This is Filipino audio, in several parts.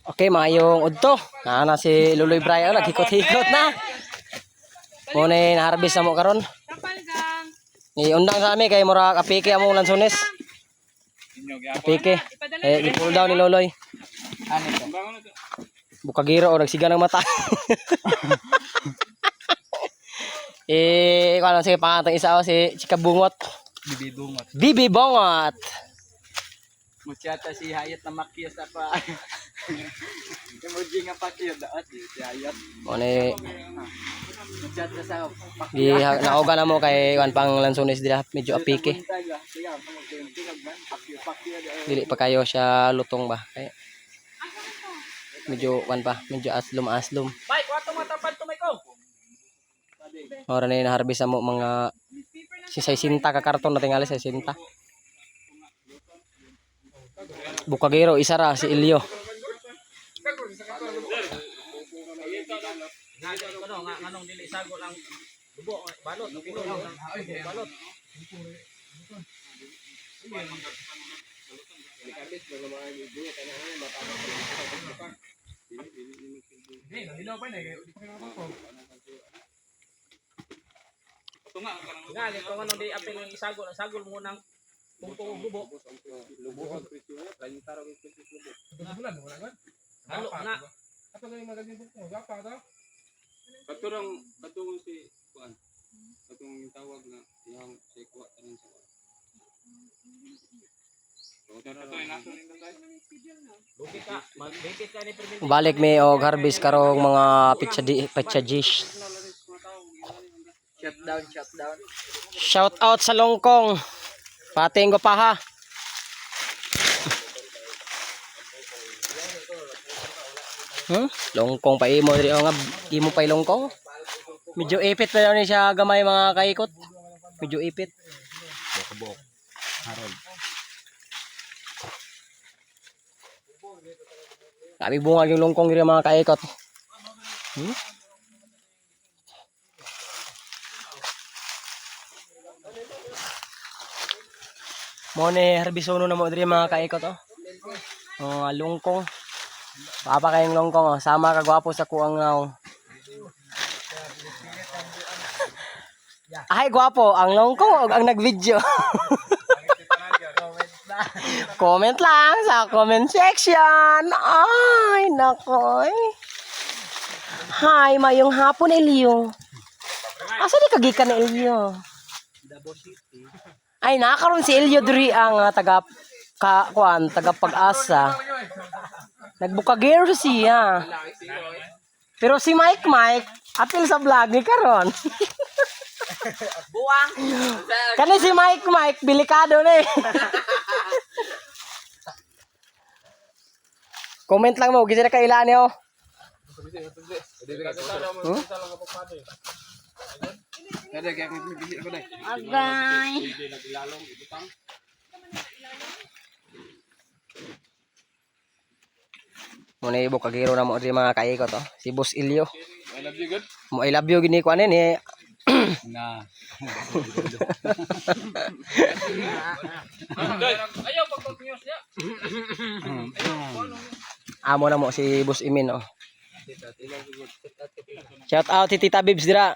Okay, maayong udto. Na si Luloy Brian naghikot-hikot na. Mo ni na-harvest na mo karon. Ni undang sa ami kay mura kapike among lansones. Kapike. Gi-pull down ni Luloy. Ano to? Bukagiro o nagsiga ng mata. Kung sige pangatang isa si Chika Bungot. Bibi bungot. Bibi Bongot. Muchata si Hayat na makiya sa pa. Emoji nga pakiya daot si Hayat. Mo ni Muchata sa gi naoga na mo kay wan pang lansones dira medyo apike. Dili pa kayo siya lutong ba. Kay medyo wan pa, medyo aslom. Bay, kwato matapad to may ko. Ora na na-harvest mo mga si 60 ka karton na tingali 60. Bukagero isa ra si Ilyo. Nganong dili sago lang dubo balot pilo lang balot. Ngali ko nganong di apil ng isago lang sagol mo nang tungtong dubo. Halo na. Katong si kuan. Katong tawag na yang si kuan tanan sa. Lukit ka, magbigit ka ni President. Balik mi og harvest karong mga pizza dish. Shutdown. Shout out sa Longkong. Pating ko pa ha. Longkong pa imo diri nga imo pa longkong. Medyo ipit pa ni siya gamay mga kaikot. Medyo ipit. Bok. Harold. Kami bunga yung longkong diri mga kaikot. Mo ni harbisono na mo diri mga kaikot oh. Longkong. Papa kayong longkong oh. Sama ka gwapo sa kuang naw. Ay gwapo ang longkong o ang nagvideo. Comment lang sa comment section. Ay nakoy. Hi, mayong hapon Elio. Asa di kagikan ni Elio? Ay nakaroon si Elio diri ang taga pag-asa. Nagbukagero siya. Pero si Mike, apil sa vlog ni karon. Buwang. Kani si Mike, bilikado na eh. Comment lang mo, gisa na kailan niyo. Agay. Muna ibo kagiro na mo di mga kaikot to. Si Boss Ilyo. I love you good. Mo I love you gini ko anin eh. Na. Ayaw pagpag-news niya. Amo na mo si Boss Imin oh. Shout out si Tita Bibs dira.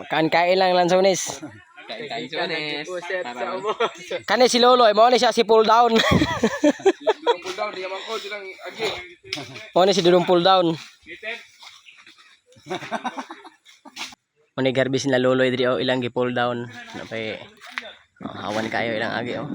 Makan-kain lang lansones. Kain Jones. Kani si Lolo, mo ni siya si pull down. Pull down di man ko silang agi. Mo ni si Dudong pull down. Mo ni garbis na Lolo diri oh ilang gi pull down. Napay hawan kayo ilang agi oh.